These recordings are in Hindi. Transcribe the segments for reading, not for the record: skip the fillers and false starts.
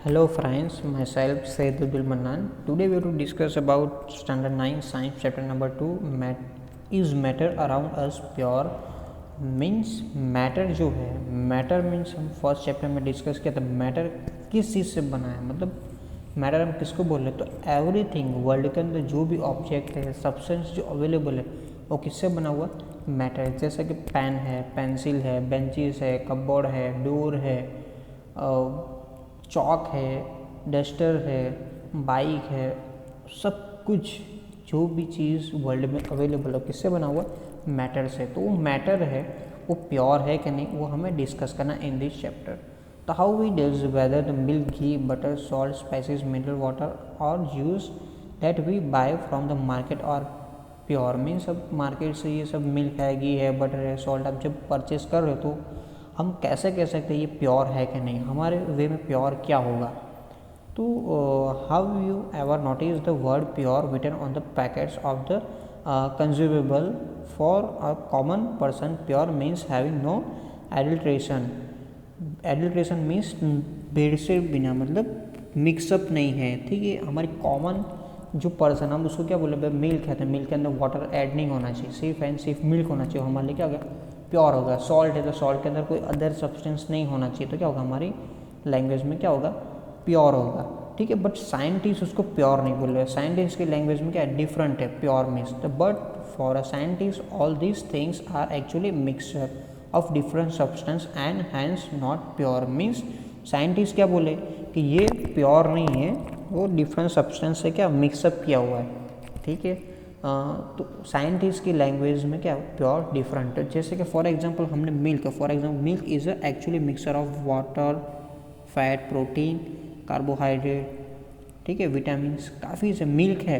Hello friends, myself Sayyid Abdul Mannan. Today we will discuss about standard 9 science chapter number 2 is matter around us pure means matter जो है matter means हम फर्स्ट चैप्टर में डिस्कस किया था matter किस चीज़ से बना है मतलब मैटर हम किसको बोल रहे हैं तो एवरीथिंग वर्ल्ड के अंदर जो भी ऑब्जेक्ट है सब्सटेंस जो अवेलेबल है वो किससे बना हुआ मैटर जैसे कि पेन है पेंसिल है बेंचेस है कपबोर्ड है डोर है चॉक है डस्टर है बाइक है सब कुछ जो भी चीज़ वर्ल्ड में अवेलेबल है किससे बना हुआ मैटर से तो वो मैटर है वो प्योर है कि नहीं वो हमें डिस्कस करना इन दिस चैप्टर तो how we does whether the milk ghee butter salt spices mineral water और juice that we buy from the market और प्योर मीन्स अब मार्केट से ये सब मिल्क है घी है बटर है सॉल्ट आप जब परचेस कर रहे हो तो हम कैसे कह सकते हैं ये प्योर है कि नहीं हमारे वे में प्योर क्या होगा तो how you ever notice the word pure written on the packets of the consumable for a common person pure means having no adulteration adulteration means भेड़ से बिना मतलब मिक्सअप नहीं है ठीक है हमारी कॉमन जो पर्सन हम उसको क्या बोले मिल्क है तो मिल्क के अंदर वाटर ऐड नहीं होना चाहिए सिर्फ एंड सिर्फ मिल्क होना चाहिए हमारे लिए क्या होगा प्योर होगा सॉल्ट है तो सॉल्ट के अंदर कोई अदर सब्सटेंस नहीं होना चाहिए तो क्या होगा हमारी लैंग्वेज में क्या होगा प्योर होगा ठीक है बट साइंटिस्ट उसको प्योर नहीं बोल रहे साइंटिस्ट की लैंग्वेज में क्या है डिफरेंट है प्योर मीन्स तो but for a scientist all these things are actually mixture of different substance and hence not pure means scientist क्या बोले कि ये प्योर नहीं है वो डिफरेंट सब्सटेंस से क्या मिक्सअप किया हुआ है ठीक है तो साइंटिस्ट की लैंग्वेज में क्या प्योर डिफरेंट है जैसे कि फॉर एग्जांपल हमने milk for example milk is a actually mixture of water fat protein carbohydrate ठीक है विटामिन्स काफ़ी से मिल्क है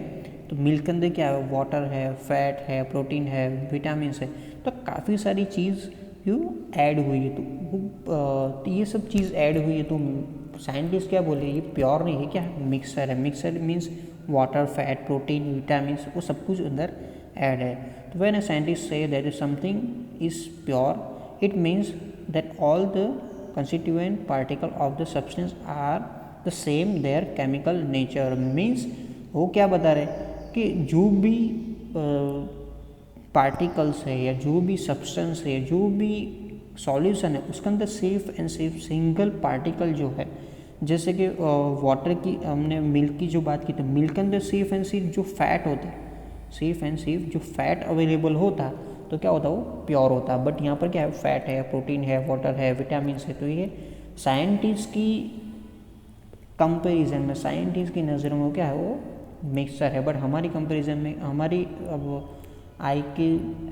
तो मिल्क के अंदर क्या है वाटर है फैट है प्रोटीन है विटामिन्स है तो काफ़ी सारी चीज़ यू ऐड हुई है तो ये सब चीज़ ऐड हुई है तो साइंटिस्ट क्या बोले ये प्योर नहीं है क्या मिक्सर है mixture means water fat protein vitamins वो सब कुछ अंदर ऐड है तो when a scientist say that is something is pure it means that all the constituent particle of the substance are the same their chemical nature means वो क्या बता रहे कि जो भी पार्टिकल्स है या जो भी सब्सटेंस है जो भी सॉल्यूशन है उसके अंदर सिर्फ एंड सिर्फ सिंगल पार्टिकल जो है जैसे कि वाटर की हमने मिल्क की जो बात की तो मिल्क के अंदर सिर्फ एंड सिर्फ जो फैट होता है सिर्फ एंड सिर्फ जो फैट अवेलेबल होता तो क्या होता वो प्योर होता बट यहाँ पर क्या है फैट है प्रोटीन है वाटर है विटामिन है तो ये साइंटिस्ट की कंपेरिजन में साइंटिस्ट की नज़रों में क्या है वो मिक्सचर है बट हमारी कंपेरिजन में हमारी अब आई के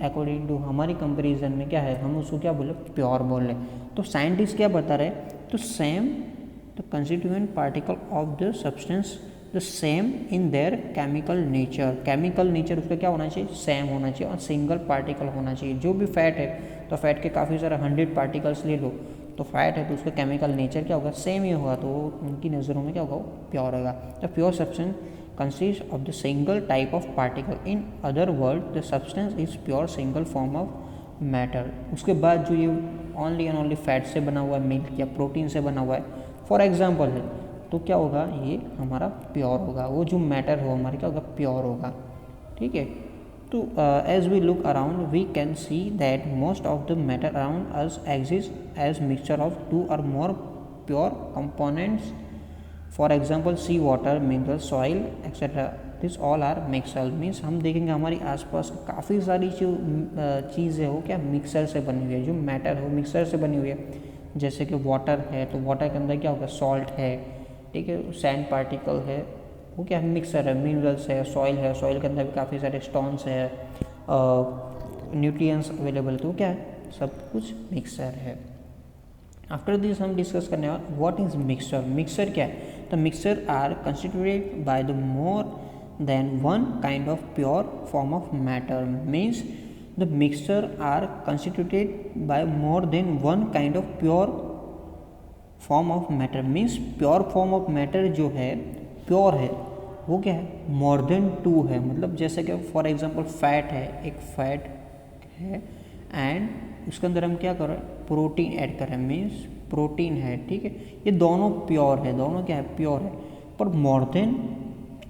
अकॉर्डिंग टू हमारी कंपेरिजन में क्या है हम उसको क्या बोले प्योर बोल रहे तो साइंटिस्ट क्या बता रहे तो same the constituent particle of the substance the same in their chemical nature उसका क्या होना चाहिए सेम होना चाहिए और सिंगल पार्टिकल होना चाहिए जो भी फैट है तो फैट के काफ़ी सारे 100 पार्टिकल्स ले लो तो फैट है तो उसका केमिकल नेचर क्या होगा सेम ही होगा तो उनकी नज़रों में क्या होगा प्योर होगा तो pure substance consists of the single type of particle. In other words, the substance is pure single form of matter. उसके बाद जो ये only and only fat से बना हुआ है मिल्क या प्रोटीन से बना हुआ है फॉर एग्जाम्पल है तो क्या होगा ये हमारा प्योर होगा वो जो मैटर हो हमारे क्या होगा प्योर होगा ठीक है तो as we look around we can see that most of the matter around us exist as mixture of 2 or more pure components for example sea water mineral soil etcetera this all are mixture means हम देखेंगे हमारी आसपास काफ़ी सारी जो चीज़ें हो क्या मिक्सर से बनी हुई है जो मैटर है वो मिक्सर से बनी हुई है जैसे कि वाटर है तो वाटर के अंदर क्या होगा सॉल्ट है ठीक है सैंड पार्टिकल है वो क्या है मिक्सर है मिनरल्स है सॉइल के अंदर भी काफ़ी सारे स्टोन्स है न्यूट्रिएंट्स अवेलेबल तो क्या है सब कुछ मिक्सर है आफ्टर दिस हम डिस्कस करने वाले व्हाट इज मिक्सर क्या है The mixture are constituted by the more than one kind of pure form of matter means the mixture are constituted by more than one kind of pure form of matter means pure form of matter जो है pure है वो क्या है more than 2 है मतलब जैसे कि फॉर एग्जांपल फैट है एक फैट है एंड उसके अंदर हम क्या कर रहे हैं प्रोटीन ऐड कर रहे हैं मीन्स प्रोटीन है, ठीक है, ये दोनों प्योर है, दोनों क्या है, प्योर है, पर more than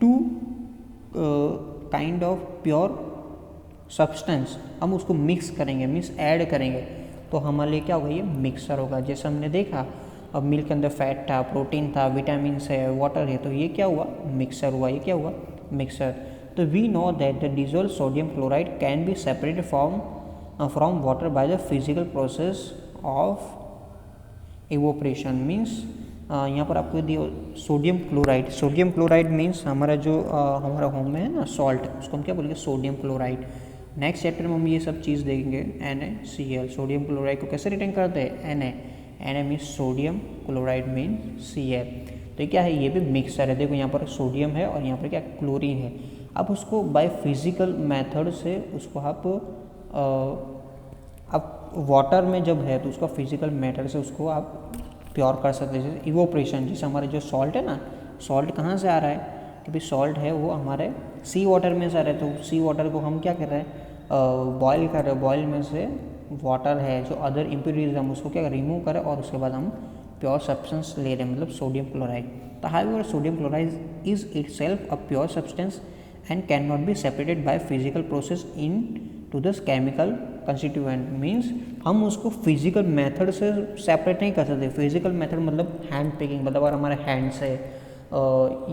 2 kind of pure substance हम उसको मिक्स करेंगे, मीन्स ऐड करेंगे, तो हमारे लिए क्या होगा, ये मिक्सर होगा। जैसे हमने देखा अब मिल्क के अंदर फैट था, प्रोटीन था, विटामिन है, वाटर है, तो ये क्या हुआ, मिक्सर हुआ, ये क्या हुआ, मिक्सर। तो we know that the dissolve sodium chloride can be separated from water by the physical process of evaporation. Means यहाँ पर आपको दिया सोडियम क्लोराइड मीन्स हमारा जो हमारा होम में है ना सॉल्ट, उसको हम क्या बोलेंगे, सोडियम क्लोराइड। नेक्स्ट चैप्टर में हम ये सब चीज़ देखेंगे, NaCl। सोडियम क्लोराइड को कैसे रिटर्न करते हैं, Na means sodium, chloride mean Cl। तो क्या है, ये भी मिक्सर है, देखो यहाँ पर सोडियम है और यहाँ पर क्या क्लोरीन है। अब उसको बाय फिजिकल मेथड से उसको आप वाटर में जब है तो उसका फिजिकल मेथड से उसको आप प्योर कर सकते हैं, जैसे इवोपरेशन। जैसे हमारे जो सॉल्ट है ना, सॉल्ट कहाँ से आ रहा है, कि भाई सॉल्ट है वो हमारे सी वाटर में से आ रहा है, तो सी वाटर को हम क्या कर रहे हैं, बॉयल कर रहे हैं, बॉयल में से वाटर है जो अदर इम्प्योरिटीज हम उसको क्या रिमूव करें और उसके बाद हम प्योर सब्सटेंस ले रहे हैं, मतलब सोडियम क्लोराइड। तो however sodium chloride is itself a pure substance and can not be separated by physical process into this chemical constituent. Means हम उसको फिजिकल मेथड से सेपरेट नहीं कर सकते। फिजिकल मेथड मतलब हैंड पिकिंग, मतलब अगर हमारे हैंड से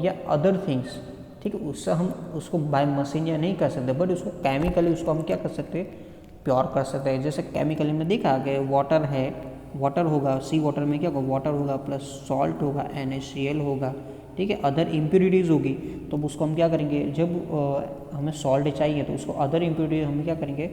या अदर थिंग्स, ठीक है, उससे हम उसको बाय मशीन या नहीं कर सकते, बट उसको केमिकली उसको हम क्या कर सकते हैं, प्योर कर सकते हैं। जैसे केमिकली में देखा कि वाटर है, वाटर होगा, सी वाटर में क्या होगा, वाटर होगा प्लस सॉल्ट होगा, NaCl होगा, ठीक है, अदर इम्प्योरिटीज़ होगी, तो उसको हम क्या करेंगे, जब हमें सॉल्ट चाहिए तो उसको अदर इम्प्योरिटीज हम क्या करेंगे,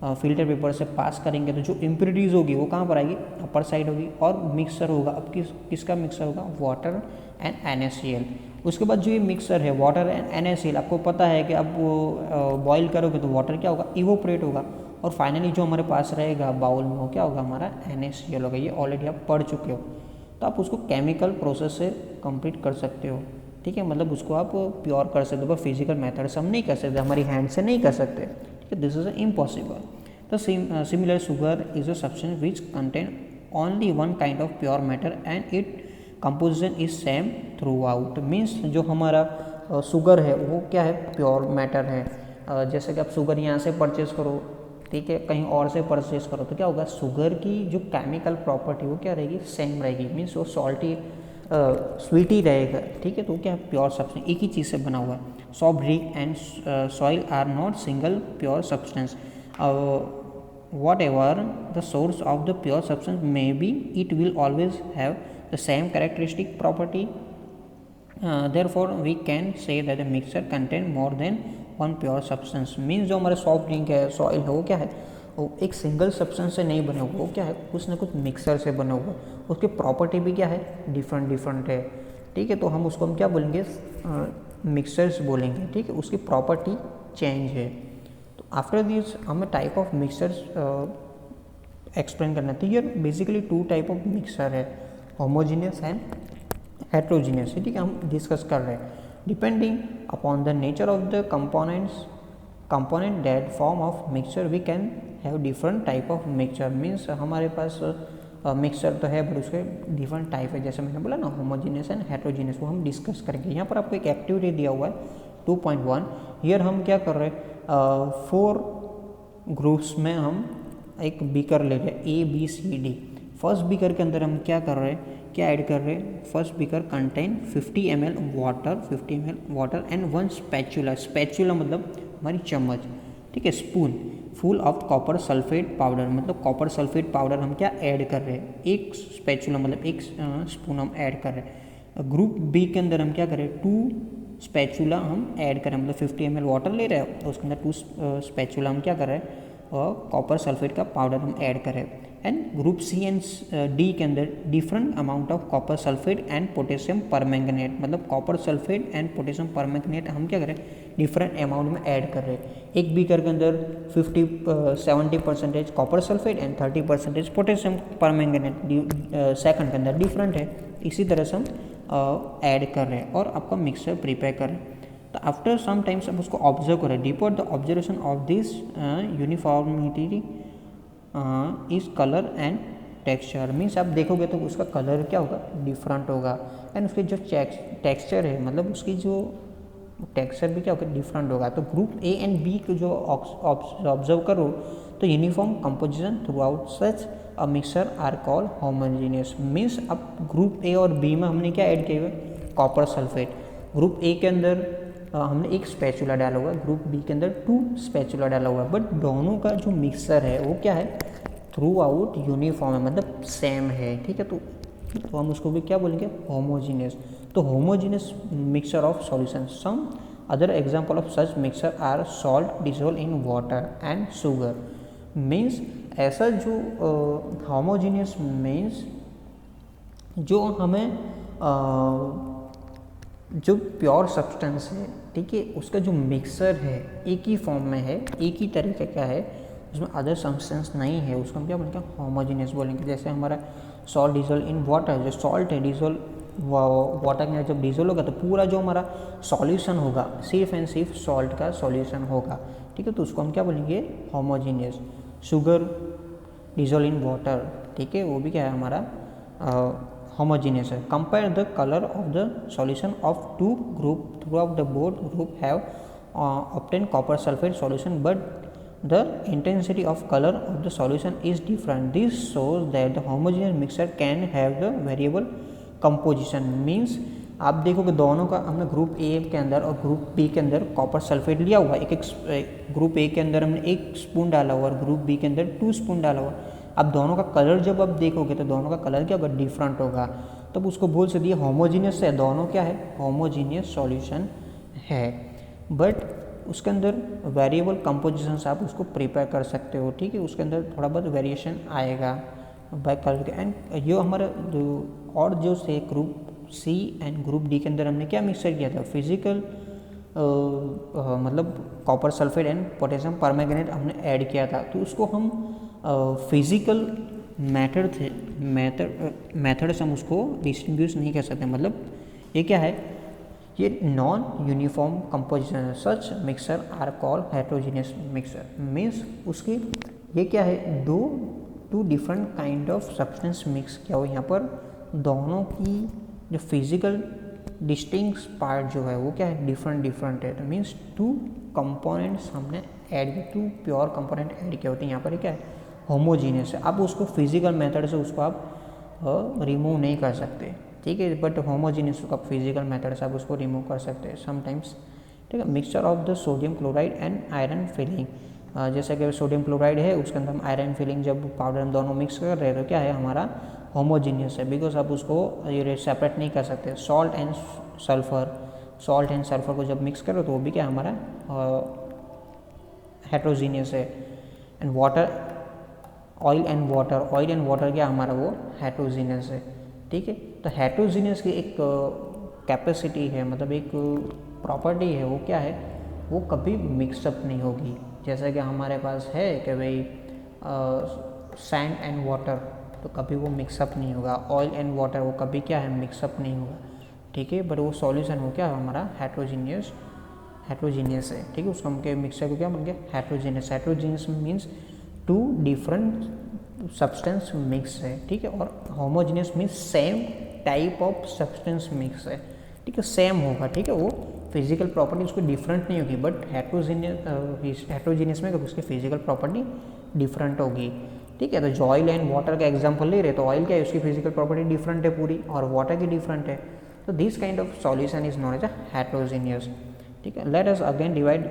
फिल्टर पेपर से पास करेंगे, तो जो इम्प्योरिटीज़ होगी वो कहाँ पर आएगी, अपर साइड होगी, और मिक्सर होगा। अब किसका मिक्सर होगा, वाटर एंड NaCl। उसके बाद जो ये मिक्सर है वाटर एंड NaCl, आपको पता है कि अब वो बॉईल करोगे तो वाटर क्या होगा, इवोपरेट होगा, और फाइनली जो हमारे पास रहेगा बाउल में वो क्या होगा, हमारा NaCl होगा। ये ऑलरेडी आप पढ़ चुके हो, तो आप उसको केमिकल प्रोसेस से कंप्लीट कर सकते हो, ठीक है, मतलब उसको आप प्योर कर सकते हो, पर फिजिकल मेथड से हम नहीं कर सकते, हमारी हैंड से नहीं कर सकते, ठीक है, दिस इज इम्पॉसिबल। तो similar sugar is a substance which contain only one kind of pure matter and it composition is same through out. Means जो हमारा शुगर है वो क्या है, प्योर मैटर है। जैसे कि आप शुगर यहाँ से परचेज करो, ठीक है, कहीं और से परचेज करो, तो क्या होगा, शुगर की जो केमिकल प्रॉपर्टी वो क्या रहेगी, सेम रहेगी। मीन्स वो सॉल्टी स्वीट ही रहेगा, ठीक है, तो क्या प्योर सब्सटेंस एक ही चीज़ से बना हुआ है। Soft drink and soil are not single pure substance. whatever the source of the pure substance may be, it will always have the same characteristic property. Therefore we can say that the mixture contain more than one pure substance. Means जो हमारे सॉफ्ट ड्रिंक है, सॉइल है, वो क्या है, वो एक सिंगल सब्सटेंस से नहीं बने हुए, वो क्या है, कुछ ना कुछ मिक्सर से बना हुआ, उसकी प्रॉपर्टी भी क्या है, डिफरेंट है, ठीक है, तो हम उसको हम क्या बोलेंगे, मिक्सर्स बोलेंगे, ठीक है, उसकी प्रॉपर्टी चेंज है। तो आफ्टर दिस हमें टाइप ऑफ मिक्सर्स एक्सप्लेन करना है। ये बेसिकली 2 टाइप ऑफ मिक्सर है, होमोजीनियस एंड हेट्रोजीनियस, ठीक है, हम डिस्कस कर रहे हैं। Depending upon the nature of the component that form of mixture we can have different type of mixture. Means हमारे पास मिक्सचर तो है बट उसके डिफरेंट टाइप है, जैसे मैंने बोला ना, होमोजीनियस एंड हेट्रोजीनियस, वो हम डिस्कस करेंगे। यहाँ पर आपको एक एक्टिविटी दिया हुआ है 2.1। हियर हम क्या कर रहे हैं, 4 ग्रुप्स में हम एक बीकर ले रहे हैं, ABCD। फर्स्ट बीकर के अंदर हम क्या कर रहे हैं, क्या ऐड कर रहे हैं, first beaker contain 50 ml water and 1 spatula मतलब हमारी चम्मच, ठीक है, spoon full of copper sulphate powder, मतलब कॉपर सल्फेट पाउडर हम क्या ऐड कर रहे हैं, एक स्पैचुला मतलब एक स्पून हम ऐड कर रहे हैं। ग्रुप बी के अंदर हम क्या करें, 2 स्पैचुला हम ऐड करें, मतलब 50 ml वाटर ले रहे हैं, उसके अंदर 2 स्पैचुला हम क्या कर रहे हैं, और कॉपर सल्फेट का पाउडर हम ऐड करें। And group C and D के अंदर different amount of copper sulphate and potassium permanganate, मतलब copper sulphate and potassium permanganate हम क्या करें, डिफरेंट अमाउंट में ऐड कर रहे हैं। एक बीकर के अंदर 70% copper sulphate and 30% potassium permanganate, second के अंदर डिफरेंट है, इसी तरह से हम ऐड कर रहे हैं और आपका मिक्सर प्रिपेयर कर रहे हैं। तो आफ्टर सम टाइम्स आप उसको ऑब्जर्व करें, report the observation of this uniformity is colour and texture means आप देखोगे तो उसका कलर क्या होगा, डिफरेंट होगा। एंड उसके जो टेक्सचर है मतलब उसकी जो टेक्सचर भी क्या होगा, डिफरेंट होगा। तो ग्रुप ए एंड बी को जो ऑब्जर्व करो तो uniform composition throughout such a mixture are call homogeneous. Means अब ग्रुप ए और बी में हमने क्या ऐड किया हुआ है, कॉपर सल्फेट। ग्रुप ए के अंदर हमने एक स्पैचुला डाला हुआ है, ग्रुप बी के अंदर 2 स्पैचुला डाला हुआ है, बट दोनों का जो मिक्सर है वो क्या है, थ्रू आउट यूनिफॉर्म है, मतलब सेम है, ठीक है। तो हम उसको भी क्या बोलेंगे, होमोजीनियस। तो homogeneous mixture of solution. Some other example of such mixture are salt dissolve in water and sugar. Means ऐसा जो होमोजीनियस मीन्स जो हमें जो प्योर सब्सटेंस है, ठीक है, उसका जो मिक्सर है एक ही फॉर्म में है, एक ही तरीके का है, उसमें अदर सब्सटेंस नहीं है, उसको हम क्या बोलेंगे, होमोजीनियस बोलेंगे। जैसे हमारा सॉल्ट डिजोल्व इन वाटर, जो सॉल्ट है डिजोल्व वाटर के अंदर जब डिजोल्व होगा तो पूरा जो हमारा सॉल्यूशन होगा सिर्फ एंड सिर्फ सॉल्ट का सॉल्यूशन होगा, ठीक है, तो उसको हम क्या बोलेंगे, homogeneous. Sugar dissolve in water, ठीक है, वो भी क्या है हमारा homogeneous है। Compare the color of the solution of 2 group throughout the both group have obtained copper sulfate solution, but the intensity of color of the solution is different. This shows that the homogeneous mixture can have the variable composition. Means आप देखोगे दोनों का हमने ग्रुप ए के अंदर और ग्रुप बी के अंदर कॉपर सल्फेट लिया हुआ है, एक ग्रुप ए के अंदर हमने 1 स्पून डाला हुआ और ग्रुप बी के अंदर 2 स्पून डाला हुआ। अब दोनों का कलर जब आप देखोगे तो दोनों का कलर क्या होगा, डिफरेंट होगा, तब उसको बोल सकते हैं होमोजीनियस है, दोनों क्या है, होमोजीनियस सॉल्यूशन है। बट उसके अंदर वेरिएबल कंपोजिशंस आप उसको प्रिपेयर कर सकते हो, ठीक है, उसके अंदर थोड़ा बहुत वेरिएशन आएगा बाय कलर के। एंड ये हमारा जो और जो से group C and group D के अंदर हमने क्या मिक्सर किया था, फिजिकल मतलब copper sulphate and potassium permanganate हमने ऐड किया था, तो उसको हम फिजिकल मेथड से हम उसको डिस्टिंग्विश नहीं कर सकते। मतलब ये क्या है, ये नॉन यूनिफॉर्म कंपोजिशन है। Such mixture are call heterogeneous mixture. Means उसकी ये क्या है, two different kind of substance mix किया हो, यहाँ पर दोनों की जो फिजिकल डिस्टिंक्ट पार्ट जो है वो क्या है, डिफरेंट है। तो मीन्स 2 कंपोनेंट्स हमने ऐड किए, 2 प्योर कंपोनेंट ऐड किए होते हैं, यहाँ पर क्या है, होमोजीनियस है। आप उसको फिजिकल मेथड से उसको आप रिमूव नहीं कर सकते, ठीक है, बट होमोजीनियस को आप फिजिकल मेथड से आप उसको रिमूव कर सकते हैं समटाइम्स, ठीक है। Mixture of the sodium chloride and iron filling, जैसे कि सोडियम क्लोराइड है उसके अंदर हम आयरन फिलिंग जब पाउडर हम दोनों मिक्स कर रहे हैं तो क्या है, हमारा होमोजीनियस है, बिकॉज आप उसको ये सेपरेट नहीं कर सकते। सॉल्ट एंड सल्फर को जब मिक्स करो तो वो भी क्या हमारा हेट्रोजीनियस है। एंड ऑयल एंड वाटर क्या हमारा वो हेट्रोजीनियस है, ठीक है। तो हेट्रोजीनियस की एक कैपेसिटी है, मतलब एक प्रॉपर्टी है, वो क्या है, वो कभी मिक्सअप नहीं होगी। जैसा कि हमारे पास है कि भाई सैंड एंड वाटर, तो कभी वो मिक्सअप नहीं होगा। ऑयल एंड वाटर वो कभी क्या है, मिक्सअप नहीं होगा, ठीक है, बट वो सॉल्यूशन हो क्या हमारा हेट्रोजीनियस है, ठीक है। उसको हम के मिक्सर को क्या बोल गया, heterogeneous means 2 different substance mix है, ठीक है। और homogeneous means same type of substance mix है, ठीक है, सेम होगा, ठीक है, वो फिजिकल प्रॉपर्टी उसको डिफरेंट नहीं होगी, बट हेट्रोजीनियस में उसकी फिजिकल प्रॉपर्टी डिफरेंट होगी, ठीक है। तो जो ऑयल एंड वाटर का एग्जांपल ले रहे तो ऑयल क्या है, उसकी फिजिकल प्रॉपर्टी डिफरेंट है पूरी, और वाटर की डिफरेंट है। तो this kind of solution is known as a heterogeneous, ठीक है। Let us again divide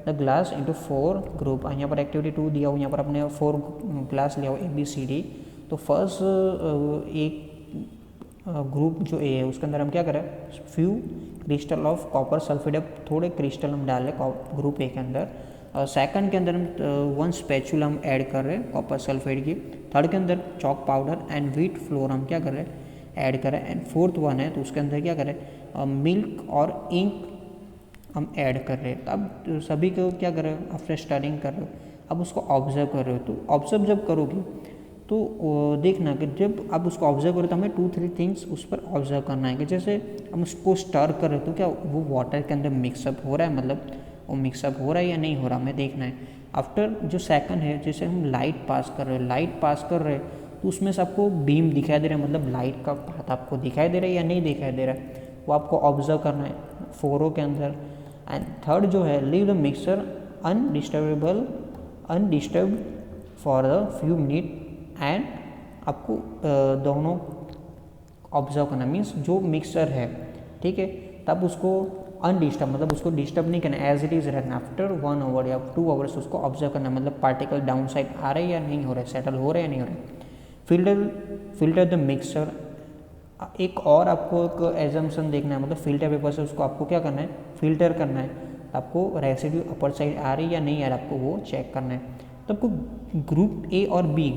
the glass into 4 group. यहाँ पर एक्टिविटी 2 दिया हुआ, यहाँ पर अपने 4 ग्लास लिया हुआ ABCD। तो फर्स्ट एक ग्रुप जो ए है उसके अंदर हम क्या करें, few crystal of copper sulphate, अब थोड़े क्रिस्टल हम डाल रहे ग्रुप ए के अंदर। सेकंड के अंदर हम 1 स्पैचुला हम ऐड कर रहे हैं कॉपर सल्फेट की। थर्ड के अंदर chalk powder and wheat flour हम क्या कर रहे हैं, ऐड करें। एंड फोर्थ वन है तो उसके अंदर क्या करें, मिल्क और इंक हम ऐड कर रहे हैं। तो अब सभी को क्या कर रहे हो, आफ्टर स्टार्टिंग कर रहे हो, अब उसको ऑब्जर्व कर रहे हो। तो ऑब्जर्व जब करोगे तो देखना कि जब आप उसको ऑब्जर्व करो तो हमें 2-3 थिंग्स उस पर ऑब्जर्व करना है कि जैसे हम उसको स्टर कर रहे हो तो क्या वो वाटर के अंदर मिक्सअप हो रहा है, मतलब वो मिक्सअप हो रहा है या नहीं हो रहा, हमें देखना है। आफ्टर जो सेकंड है, जैसे हम लाइट पास कर रहे हैं तो उसमें से आपको बीम दिखाई दे रहा है, मतलब लाइट का पाथ आपको दिखाई दे रहा है या नहीं दिखाई दे रहा है, वो आपको ऑब्जर्व करना है फोरो के अंदर। एंड थर्ड जो है, leave the mixer undisturbed for the few minute and आपको दोनों ऑब्जर्व करना, मीन्स जो मिक्सर है, ठीक है, तब उसको अनडिस्टर्ब मतलब उसको डिस्टर्ब नहीं करना, एज इट इज़ रखना। आफ्टर 1 आवर या 2 आवर्स उसको ऑब्जर्व करना, मतलब पार्टिकल डाउन साइड आ रहे या नहीं हो रहे, सेटल हो रहे या नहीं हो रहे। फिल्टर द मिक्सर, एक और आपको एक एजम्पशन देखना है, मतलब फिल्टर पेपर से उसको आपको क्या करना है, फिल्टर करना है। आपको रेसिड्यू अपर साइड आ रही या नहीं आ रहा, आपको वो चेक करना है। तो आपको ग्रुप ए और बी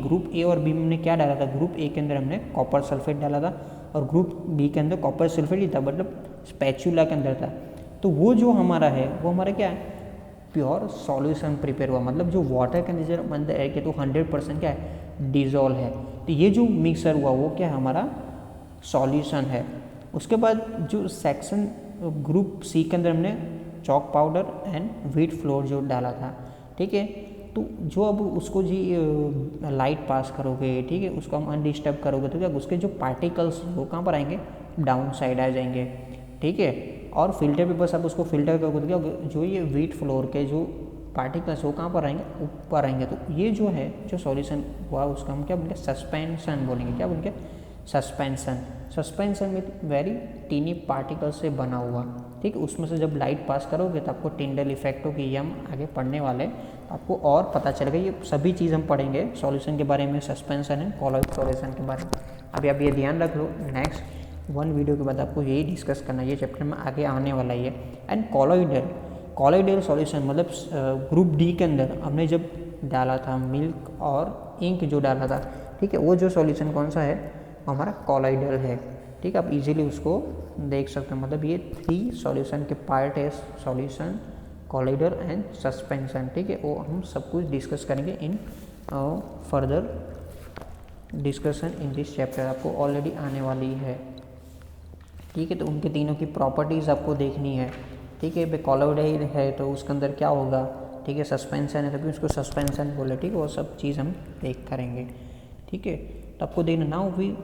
में हमने क्या डाला था, ग्रुप ए के अंदर हमने कॉपर सल्फेट डाला था और ग्रुप बी के अंदर कॉपर सल्फेट ही था, मतलब स्पैचुला के अंदर था। तो वो जो हमारा है वो हमारा क्या है, प्योर सॉल्यूशन प्रिपेयर हुआ, मतलब जो वाटर के अंदर अंदर है कि तो 100% क्या है, डिजोल्व है। तो ये जो मिक्सर हुआ वो क्या है, हमारा सॉल्यूशन है। उसके बाद जो सेक्शन ग्रुप सी के अंदर हमने chalk powder and wheat flour जो डाला था, ठीक है। तो जो अब उसको जी लाइट पास करोगे, ठीक है, उसको हम अनडिस्टर्ब करोगे तो क्या उसके जो पार्टिकल्स वो कहाँ पर आएंगे, डाउन साइड आ जाएंगे, ठीक है। और फिल्टर पेपर से आप उसको फिल्टर करोगे तो क्या जो ये व्हीट फ्लोर के जो पार्टिकल्स वो कहाँ पर आएंगे, ऊपर आएंगे। तो ये जो है जो सॉल्यूशन हुआ उसका हम क्या बोलेंगे, सस्पेंशन बोलेंगे। क्या बोलेंगे, सस्पेंशन में वेरी टीनी पार्टिकल से बना हुआ, ठीक है। उसमें से जब लाइट पास करोगे तो आपको टिंडल इफेक्ट होगी, ये हम आगे पढ़ने वाले तो आपको और पता चलेगा। ये सभी चीज़ हम पढ़ेंगे सॉल्यूशन के बारे में, सस्पेंशन है कॉलॉइड सॉल्यूशन के बारे में। अभी आप ये ध्यान रख लो, नेक्स्ट 1 वीडियो के बाद आपको यही डिस्कस करना है, ये चैप्टर में आगे आने वाला ही है। एंड कॉलॉइडल सॉल्यूशन मतलब ग्रुप डी के अंदर हमने जब डाला था मिल्क और इंक जो डाला था, ठीक है, वो जो सॉल्यूशन कौन सा है, हमारा कॉलॉइडल है, ठीक है। आप इजीली उसको देख सकते हैं, मतलब ये 3 सॉल्यूशन के पार्ट है, सॉल्यूशन, कॉलॉइडल एंड सस्पेंशन, ठीक है। वो हम सब कुछ डिस्कस करेंगे in further discussion in this chapter, आपको ऑलरेडी आने वाली है, ठीक है। तो उनके तीनों की प्रॉपर्टीज़ आपको देखनी है, ठीक है। भाई कॉलॉइडल है तो उसके अंदर क्या होगा, ठीक है, सस्पेंशन है तभी उसको सस्पेंशन बोले, ठीक है। वो सब चीज़ हम देख करेंगे, ठीक है। तो आपको देखना, now we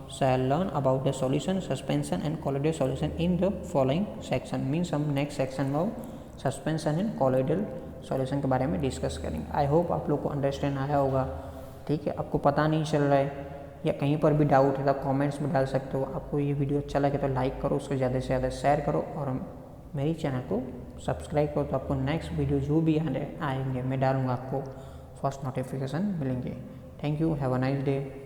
shall learn about the solution, suspension and colloidal solution in the following section, means हम नेक्स्ट सेक्शन में सस्पेंशन एंड कॉलॉइडल सॉल्यूशन के बारे में डिस्कस करेंगे। आई होप आप लोग को अंडरस्टैंड आया होगा, ठीक है। आपको पता नहीं चल रहा है या कहीं पर भी डाउट है तो आप कमेंट्स में डाल सकते हो। आपको ये वीडियो अच्छा लगे तो लाइक करो, उसको ज़्यादा से ज़्यादा शेयर करो और मेरी चैनल को सब्सक्राइब करो, तो आपको नेक्स्ट वीडियो जो भी आएंगे मैं डालूँगा आपको फर्स्ट नोटिफिकेशन मिलेंगे। Thank you, have a nice day.